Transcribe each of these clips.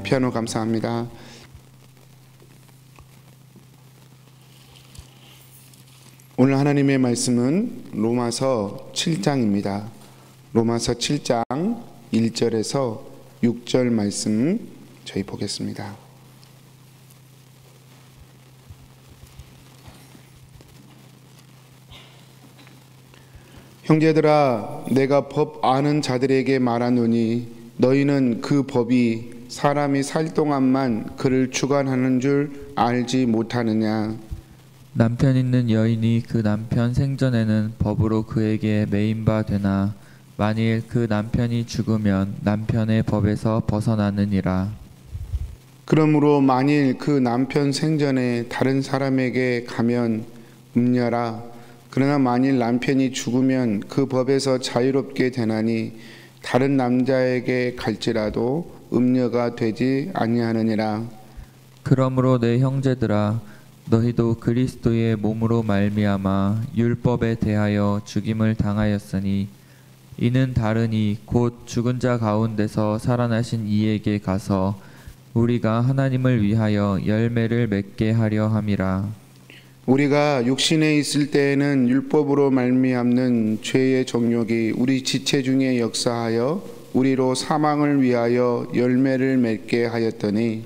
피아노 감사합니다. 오늘 하나님의 말씀은 로마서 7장입니다. 로마서 7장 1절에서 6절 말씀 저희 보겠습니다. 형제들아, 내가 법 아는 자들에게 말하노니 너희는 그 법이 사람이 살 동안만 그를 주관하는 줄 알지 못하느냐. 남편 있는 여인이 그 남편 생전에는 법으로 그에게 매인 바 되나 만일 그 남편이 죽으면 남편의 법에서 벗어나느니라. 그러므로 만일 그 남편 생전에 다른 사람에게 가면 음녀라. 그러나 만일 남편이 죽으면 그 법에서 자유롭게 되나니 다른 남자에게 갈지라도 음녀가 되지 아니하느니라. 그러므로 내 형제들아, 너희도 그리스도의 몸으로 말미암아 율법에 대하여 죽임을 당하였으니 이는 다르니 곧 죽은 자 가운데서 살아나신 이에게 가서 우리가 하나님을 위하여 열매를 맺게 하려 함이라. 우리가 육신에 있을 때에는 율법으로 말미암는 죄의 정욕이 우리 지체 중에 역사하여 우리로 사망을 위하여 열매를 맺게 하였더니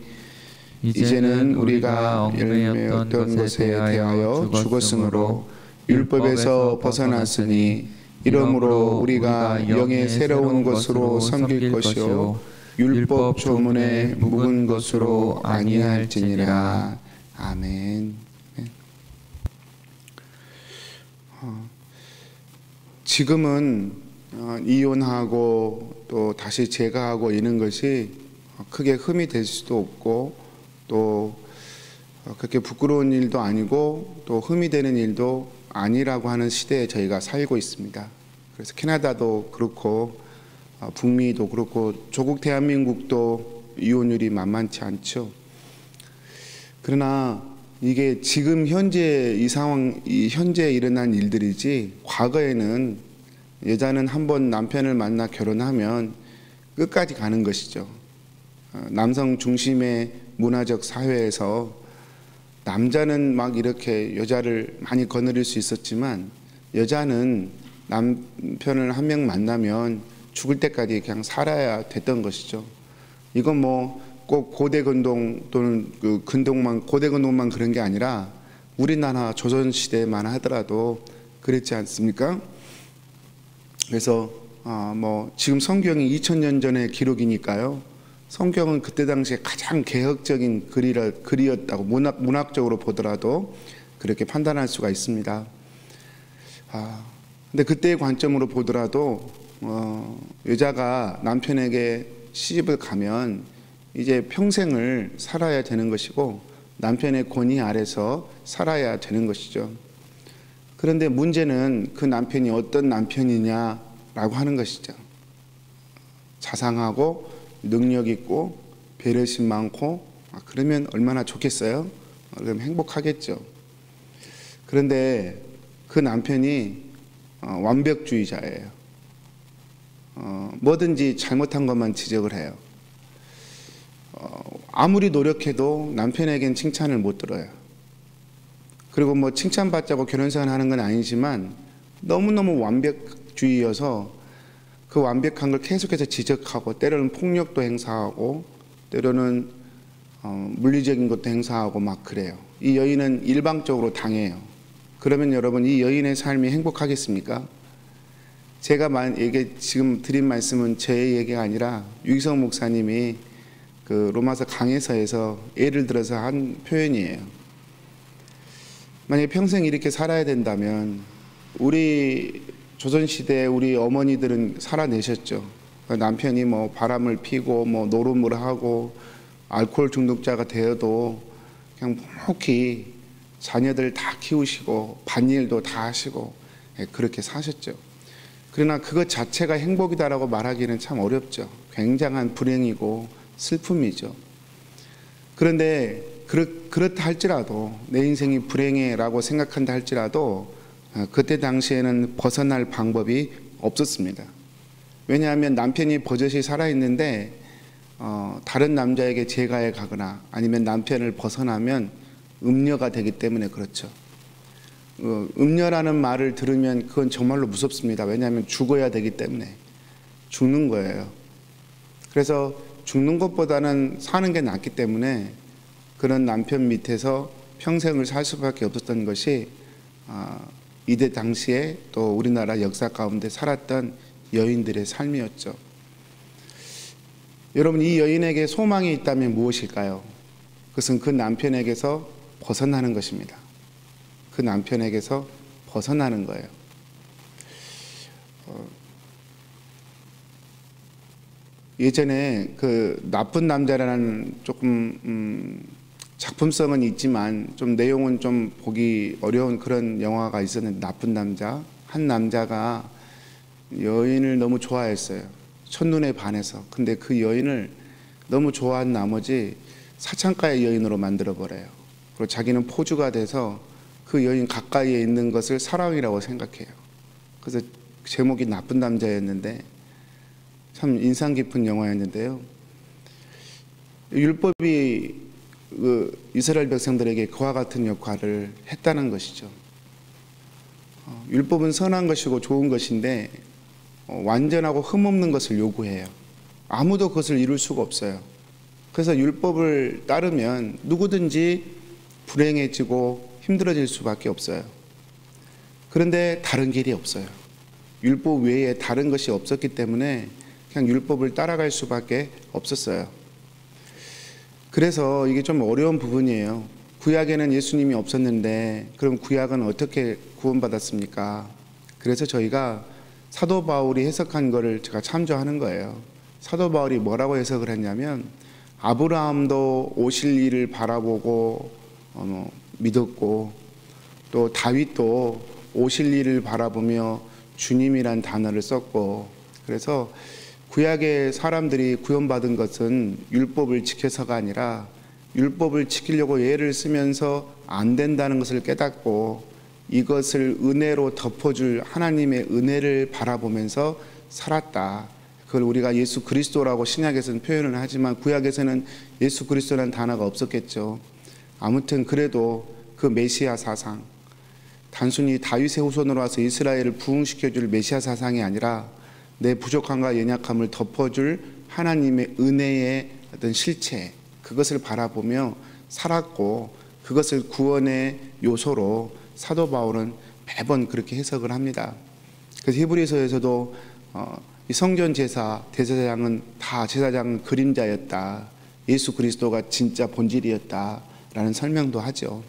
이제는 우리가 열매였던 것에 대하여 죽었으므로 율법에서 벗어났으니 이러므로 우리가 영의 새로운 것으로 섬길 것이요 율법 조문에 묵은 것으로 아니할지니라. 아멘. 지금은 이혼하고 또 다시 재가하고 이런 것이 크게 흠이 될 수도 없고 또 그렇게 부끄러운 일도 아니고 또 흠이 되는 일도 아니라고 하는 시대에 저희가 살고 있습니다. 그래서 캐나다도 그렇고 북미도 그렇고 조국 대한민국도 이혼율이 만만치 않죠. 그러나 이게 지금 현재 이 상황, 현재 일어난 일들이지 과거에는 여자는 한번 남편을 만나 결혼하면 끝까지 가는 것이죠. 남성 중심의 문화적 사회에서 남자는 막 이렇게 여자를 많이 거느릴 수 있었지만 여자는 남편을 한 명 만나면 죽을 때까지 그냥 살아야 됐던 것이죠. 이건 뭐 꼭 고대 근동 또는 그 근동만 고대 근동만 그런 게 아니라 우리나라 조선 시대만 하더라도 그랬지 않습니까? 그래서 뭐 지금 성경이 2000년 전의 기록이니까요. 성경은 그때 당시에 가장 개혁적인 글이었다고 문학적으로 보더라도 그렇게 판단할 수가 있습니다. 근데 그때의 관점으로 보더라도 여자가 남편에게 시집을 가면 이제 평생을 살아야 되는 것이고 남편의 권위 아래서 살아야 되는 것이죠. 그런데 문제는 그 남편이 어떤 남편이냐라고 하는 것이죠. 자상하고 능력 있고 배려심 많고 그러면 얼마나 좋겠어요? 그럼 행복하겠죠. 그런데 그 남편이 완벽주의자예요. 뭐든지 잘못한 것만 지적을 해요. 아무리 노력해도 남편에겐 칭찬을 못 들어요. 그리고 뭐 칭찬받자고 결혼생활 하는 건 아니지만 너무너무 완벽주의여서 그 완벽한 걸 계속해서 지적하고 때로는 폭력도 행사하고 때로는 물리적인 것도 행사하고 막 그래요. 이 여인은 일방적으로 당해요. 그러면 여러분 이 여인의 삶이 행복하겠습니까? 제가 이게 지금 드린 말씀은 제 얘기가 아니라 유기성 목사님이 그 로마서 강해서에서 예를 들어서 한 표현이에요. 만약에 평생 이렇게 살아야 된다면 우리 조선시대 우리 어머니들은 살아내셨죠. 남편이 뭐 바람을 피고 뭐 노름을 하고 알코올 중독자가 되어도 그냥 묵묵히 자녀들 다 키우시고 밭일도 다 하시고 그렇게 사셨죠. 그러나 그것 자체가 행복이다라고 말하기는 참 어렵죠. 굉장한 불행이고 슬픔이죠. 그런데 그렇다 할지라도 내 인생이 불행해라고 생각한다 할지라도 그때 당시에는 벗어날 방법이 없었습니다. 왜냐하면 남편이 버젓이 살아있는데 다른 남자에게 재가해 가거나 아니면 남편을 벗어나면 음녀가 되기 때문에 그렇죠. 음녀라는 말을 들으면 그건 정말로 무섭습니다. 왜냐하면 죽어야 되기 때문에 죽는 거예요. 그래서 죽는 것보다는 사는 게 낫기 때문에 그런 남편 밑에서 평생을 살 수밖에 없었던 것이 이때 당시에 또 우리나라 역사 가운데 살았던 여인들의 삶이었죠. 여러분, 이 여인에게 소망이 있다면 무엇일까요? 그것은 그 남편에게서 벗어나는 것입니다. 그 남편에게서 벗어나는 거예요. 예전에 그 나쁜 남자라는 조금 작품성은 있지만 좀 내용은 좀 보기 어려운 그런 영화가 있었는데, 나쁜 남자. 한 남자가 여인을 너무 좋아했어요. 첫눈에 반해서. 근데 그 여인을 너무 좋아한 나머지 사창가의 여인으로 만들어버려요. 그리고 자기는 포주가 돼서 그 여인 가까이에 있는 것을 사랑이라고 생각해요. 그래서 제목이 나쁜 남자였는데 참 인상 깊은 영화였는데요. 율법이 이스라엘 백성들에게 그와 같은 역할을 했다는 것이죠. 율법은 선한 것이고 좋은 것인데 완전하고 흠없는 것을 요구해요. 아무도 그것을 이룰 수가 없어요. 그래서 율법을 따르면 누구든지 불행해지고 힘들어질 수밖에 없어요. 그런데 다른 길이 없어요. 율법 외에 다른 것이 없었기 때문에 그냥 율법을 따라갈 수밖에 없었어요. 그래서 이게 좀 어려운 부분이에요. 구약에는 예수님이 없었는데 그럼 구약은 어떻게 구원받았습니까? 그래서 저희가 사도 바울이 해석한 거를 제가 참조하는 거예요. 사도 바울이 뭐라고 해석을 했냐면, 아브라함도 오실 일을 바라보고 믿었고, 또 다윗도 오실 일을 바라보며 주님이란 단어를 썼고, 그래서 구약의 사람들이 구원받은 것은 율법을 지켜서가 아니라 율법을 지키려고 예를 쓰면서 안 된다는 것을 깨닫고 이것을 은혜로 덮어줄 하나님의 은혜를 바라보면서 살았다. 그걸 우리가 예수 그리스도라고 신약에서는 표현을 하지만 구약에서는 예수 그리스도라는 단어가 없었겠죠. 아무튼 그래도 그 메시아 사상, 단순히 다윗의 후손으로 와서 이스라엘을 부흥시켜줄 메시아 사상이 아니라 내 부족함과 연약함을 덮어줄 하나님의 은혜의 어떤 실체, 그것을 바라보며 살았고, 그것을 구원의 요소로 사도 바울은 매번 그렇게 해석을 합니다. 그래서 히브리서에서도 이 성전 제사, 대제사장은 다 제사장은 그림자였다. 예수 그리스도가 진짜 본질이었다라는 설명도 하죠.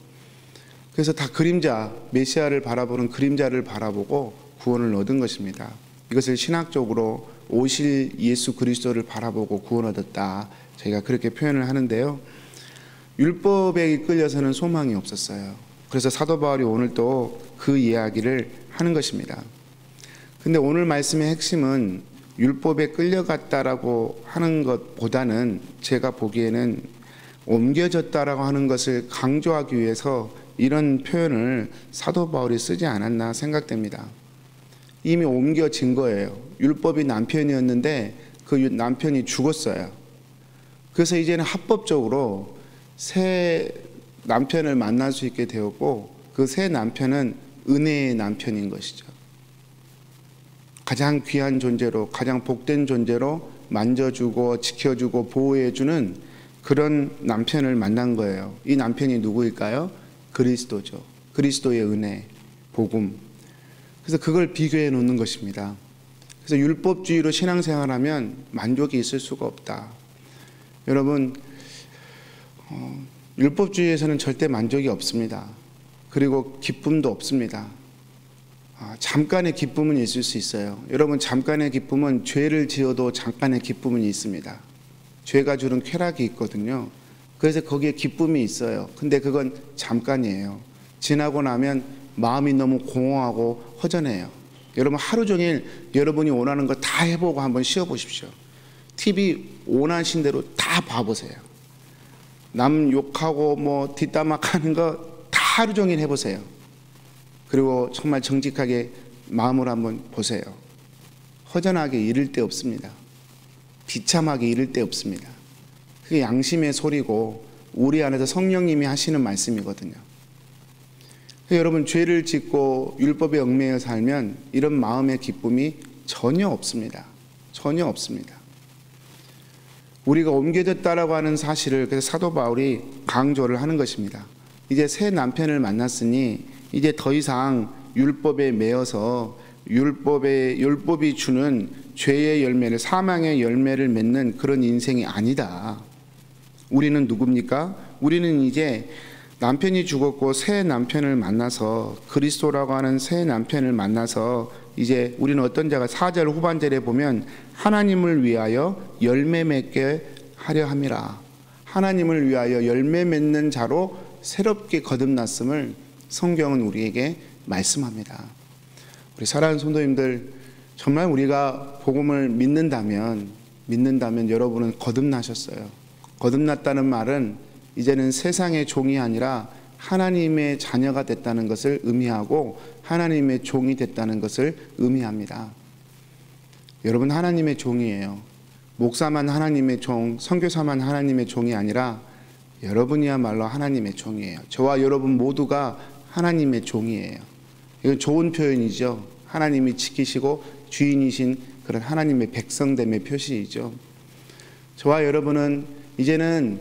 그래서 다 그림자, 메시아를 바라보는 그림자를 바라보고 구원을 얻은 것입니다. 이것을 신학적으로 오실 예수 그리스도를 바라보고 구원 얻었다. 저희가 그렇게 표현을 하는데요. 율법에 이끌려서는 소망이 없었어요. 그래서 사도 바울이 오늘 또 그 이야기를 하는 것입니다. 근데 오늘 말씀의 핵심은 율법에 끌려갔다라고 하는 것보다는 제가 보기에는 옮겨졌다라고 하는 것을 강조하기 위해서 이런 표현을 사도 바울이 쓰지 않았나 생각됩니다. 이미 옮겨진 거예요. 율법이 남편이었는데 그 남편이 죽었어요. 그래서 이제는 합법적으로 새 남편을 만날 수 있게 되었고, 그 새 남편은 은혜의 남편인 것이죠. 가장 귀한 존재로, 가장 복된 존재로 만져주고 지켜주고 보호해주는 그런 남편을 만난 거예요. 이 남편이 누구일까요? 그리스도죠. 그리스도의 은혜, 복음. 그래서 그걸 비교해 놓는 것입니다. 그래서 율법주의로 신앙생활하면 만족이 있을 수가 없다. 여러분, 율법주의에서는 절대 만족이 없습니다. 그리고 기쁨도 없습니다. 잠깐의 기쁨은 있을 수 있어요. 여러분, 잠깐의 기쁨은 죄를 지어도 잠깐의 기쁨은 있습니다. 죄가 주는 쾌락이 있거든요. 그래서 거기에 기쁨이 있어요. 근데 그건 잠깐이에요. 지나고 나면 마음이 너무 공허하고 허전해요. 여러분, 하루 종일 여러분이 원하는 거 다 해보고 한번 쉬어보십시오. TV 원하신 대로 다 봐보세요. 남 욕하고 뭐 뒷담화하는 거 다 하루 종일 해보세요. 그리고 정말 정직하게 마음으로 한번 보세요. 허전하게 이를 데 없습니다. 비참하게 이를 데 없습니다. 그게 양심의 소리고 우리 안에서 성령님이 하시는 말씀이거든요. 여러분, 죄를 짓고 율법에 얽매여 살면 이런 마음의 기쁨이 전혀 없습니다. 전혀 없습니다. 우리가 옮겨졌다라고 하는 사실을 그래서 사도 바울이 강조를 하는 것입니다. 이제 새 남편을 만났으니 이제 더 이상 율법에 매여서 율법이 주는 죄의 열매를, 사망의 열매를 맺는 그런 인생이 아니다. 우리는 누굽니까? 우리는 이제 남편이 죽었고 새 남편을 만나서, 그리스도라고 하는 새 남편을 만나서 이제 우리는 어떤 자가 4절 후반절에 보면 하나님을 위하여 열매 맺게 하려 함이라. 하나님을 위하여 열매 맺는 자로 새롭게 거듭났음을 성경은 우리에게 말씀합니다. 우리 사랑하는 성도님들, 정말 우리가 복음을 믿는다면 여러분은 거듭나셨어요. 거듭났다는 말은 이제는 세상의 종이 아니라 하나님의 자녀가 됐다는 것을 의미하고 하나님의 종이 됐다는 것을 의미합니다. 여러분, 하나님의 종이에요. 목사만 하나님의 종, 선교사만 하나님의 종이 아니라 여러분이야말로 하나님의 종이에요. 저와 여러분 모두가 하나님의 종이에요. 이건 좋은 표현이죠. 하나님이 지키시고 주인이신 그런 하나님의 백성됨의 표시이죠. 저와 여러분은 이제는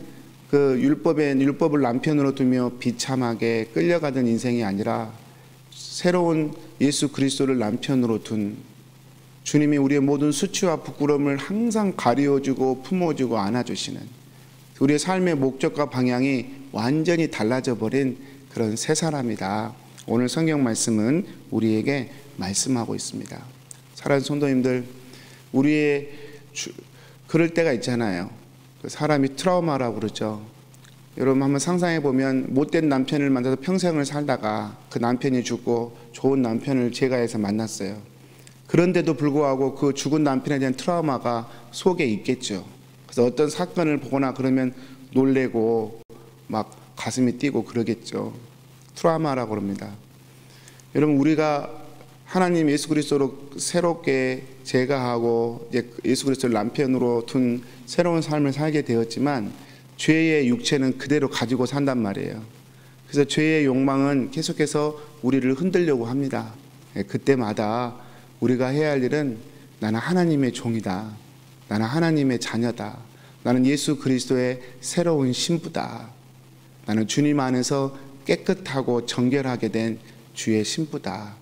그 율법을 남편으로 두며 비참하게 끌려가던 인생이 아니라 새로운 예수 그리스도를 남편으로 둔 주님이 우리의 모든 수치와 부끄러움을 항상 가려주고 품어주고 안아주시는 우리의 삶의 목적과 방향이 완전히 달라져 버린 그런 새 사람이다. 오늘 성경 말씀은 우리에게 말씀하고 있습니다. 사랑하는 성도님들, 그럴 때가 있잖아요. 사람이 트라우마라고 그러죠. 여러분 한번 상상해 보면 못된 남편을 만나서 평생을 살다가 그 남편이 죽고 좋은 남편을 제가해서 만났어요. 그런데도 불구하고 그 죽은 남편에 대한 트라우마가 속에 있겠죠. 그래서 어떤 사건을 보거나 그러면 놀래고 막 가슴이 뛰고 그러겠죠. 트라우마라고 그럽니다. 여러분, 우리가 하나님 예수 그리스도로 새롭게 제가하고 예수 그리스도를 남편으로 둔 새로운 삶을 살게 되었지만 죄의 육체는 그대로 가지고 산단 말이에요. 그래서 죄의 욕망은 계속해서 우리를 흔들려고 합니다. 그때마다 우리가 해야 할 일은 나는 하나님의 종이다. 나는 하나님의 자녀다. 나는 예수 그리스도의 새로운 신부다. 나는 주님 안에서 깨끗하고 정결하게 된 주의 신부다.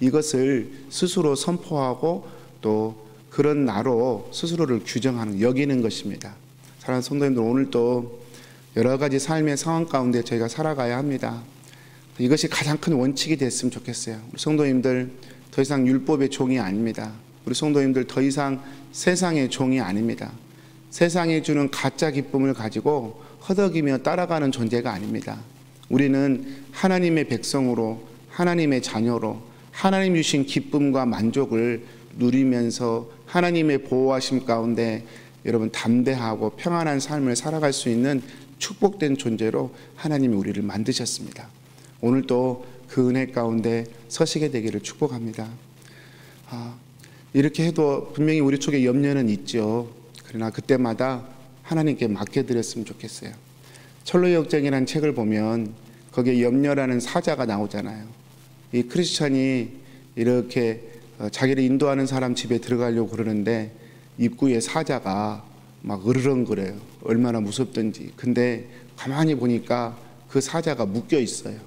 이것을 스스로 선포하고 또 그런 나로 스스로를 규정하는, 여기는 것입니다. 사랑하는 성도님들, 오늘도 여러 가지 삶의 상황 가운데 저희가 살아가야 합니다. 이것이 가장 큰 원칙이 됐으면 좋겠어요. 우리 성도님들 더 이상 율법의 종이 아닙니다. 우리 성도님들 더 이상 세상의 종이 아닙니다. 세상이 주는 가짜 기쁨을 가지고 허덕이며 따라가는 존재가 아닙니다. 우리는 하나님의 백성으로, 하나님의 자녀로 하나님 주신 기쁨과 만족을 누리면서 하나님의 보호하심 가운데 여러분 담대하고 평안한 삶을 살아갈 수 있는 축복된 존재로 하나님이 우리를 만드셨습니다. 오늘도 그 은혜 가운데 서시게 되기를 축복합니다. 이렇게 해도 분명히 우리 쪽에 염려는 있죠. 그러나 그때마다 하나님께 맡겨드렸으면 좋겠어요. 철로의 역정이라는 책을 보면 거기에 염려라는 사자가 나오잖아요. 이 크리스찬이 이렇게 자기를 인도하는 사람 집에 들어가려고 그러는데 입구에 사자가 막 으르렁거려요. 얼마나 무섭던지. 근데 가만히 보니까 그 사자가 묶여 있어요.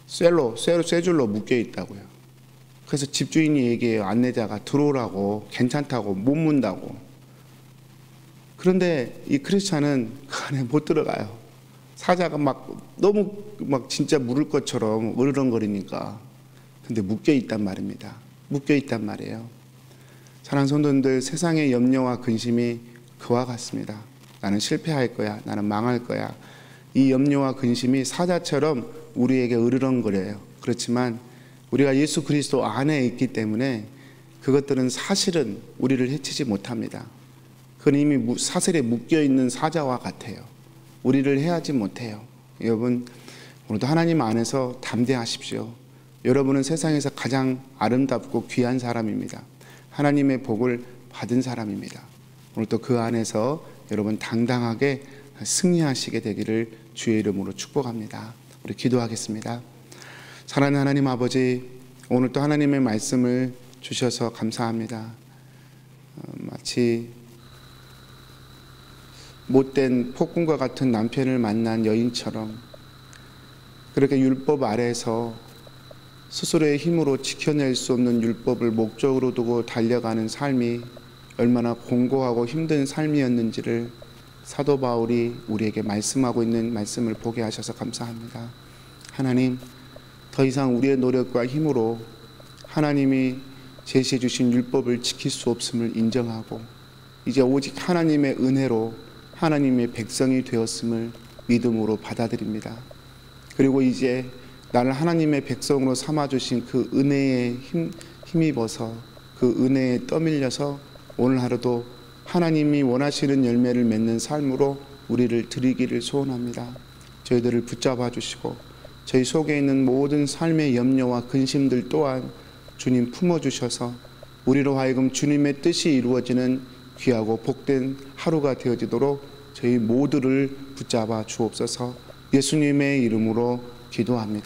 쇠줄로 묶여 있다고요. 그래서 집주인이 얘기해요. 안내자가 들어오라고, 괜찮다고, 못 문다고. 그런데 이 크리스찬은 그 안에 못 들어가요. 사자가 너무 진짜 물을 것처럼 으르렁거리니까. 근데 묶여 있단 말입니다. 묶여 있단 말이에요. 사랑하는 성도님들, 세상의 염려와 근심이 그와 같습니다. 나는 실패할 거야. 나는 망할 거야. 이 염려와 근심이 사자처럼 우리에게 으르렁거려요. 그렇지만 우리가 예수 그리스도 안에 있기 때문에 그것들은 사실은 우리를 해치지 못합니다. 그건 이미 사슬에 묶여있는 사자와 같아요. 우리를 해하지 못해요. 여러분, 오늘도 하나님 안에서 담대하십시오. 여러분은 세상에서 가장 아름답고 귀한 사람입니다. 하나님의 복을 받은 사람입니다. 오늘도 그 안에서 여러분 당당하게 승리하시게 되기를 주의 이름으로 축복합니다. 우리 기도하겠습니다. 사랑하는 하나님 아버지, 오늘 또 하나님의 말씀을 주셔서 감사합니다. 마치 못된 폭군과 같은 남편을 만난 여인처럼 그렇게 율법 아래에서 스스로의 힘으로 지켜낼 수 없는 율법을 목적으로 두고 달려가는 삶이 얼마나 공고하고 힘든 삶이었는지를 사도 바울이 우리에게 말씀하고 있는 말씀을 보게 하셔서 감사합니다. 하나님, 더 이상 우리의 노력과 힘으로 하나님이 제시해 주신 율법을 지킬 수 없음을 인정하고 이제 오직 하나님의 은혜로 하나님의 백성이 되었음을 믿음으로 받아들입니다. 그리고 이제 나를 하나님의 백성으로 삼아주신 그 은혜에 힘입어서 그 은혜에 떠밀려서 오늘 하루도 하나님이 원하시는 열매를 맺는 삶으로 우리를 드리기를 소원합니다. 저희들을 붙잡아 주시고 저희 속에 있는 모든 삶의 염려와 근심들 또한 주님 품어주셔서 우리로 하여금 주님의 뜻이 이루어지는 귀하고 복된 하루가 되어지도록 저희 모두를 붙잡아 주옵소서. 예수님의 이름으로 기도합니다.